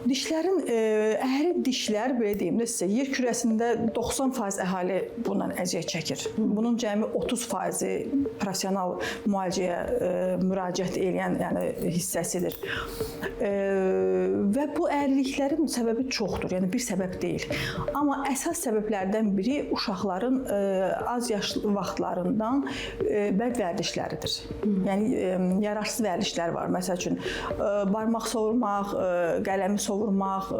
Dişlərin əhəri dişlər, belə deyim də sizə, yer kürəsində 90% əhali bundan əziyyət çəkir. Bunun cəmi 30%-i professional müalicəyə müraciət edən, yəni hissəsidir. Və bu əhriliklərin səbəbi çoxdur, yəni bir səbəb deyil. Amma əsas səbəblərdən biri uşaqların az yaşlı vaxtlarından bəd vərdişləridir. Yəni yararsız vərdişlər var. Məsəl üçün barmaq sovurmaq, qələmi sovurmaq,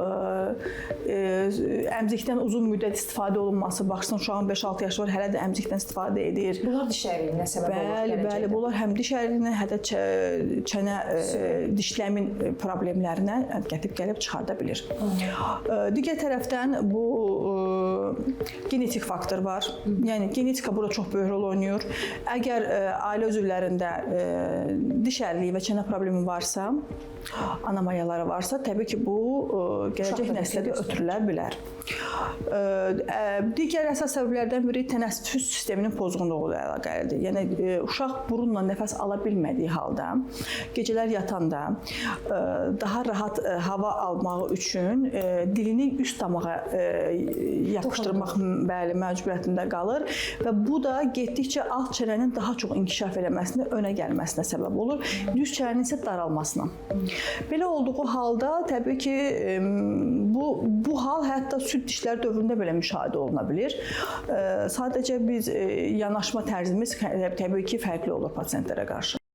əmzikdən uzun müddət istifadə olunması, baxsın uşağın 5-6 yaşı var, hələ də əmzikdən istifadə edir. Bunlar diş əyriyinə səbəb olur. Bəli, bunlar həm diş əyriyinə, həm də çənə dişləmin problemlərinə gəlib çıxarda bilir. Digər tərəfdən bu genetik faktor var. Yəni genetika burada çox böyük rol oynayır. Əgər ailə üzvlərində diş əyriliyi və çənə problemi varsa, anomalyaları varsa, təbii ki, bu gələcək nəslə də ötürülə bilər. Digər əsas səbəblərdən biri tənəffüs sisteminin pozğunluğu ilə əlaqəlidir. Yəni uşaq burunla nəfəs ala bilmədiyi halda gecələr yatanda daha rahat hava almağı üçün dilini üst damağa yapışdırmaq məcburiyyətində qalır və bu da getdikcə alt çənənin daha çox inkişaf eləməsinə, önə gəlməsinə səbəb olur. Düz çənənin isə daralmasına. Belə olduğu halda təbii ki, bu hal hətta süd dişlər dövründə belə müşahidə oluna bilir. Sadəcə biz yanaşma tərzimiz təbii ki, fərqli olur pasientlərə qarşı.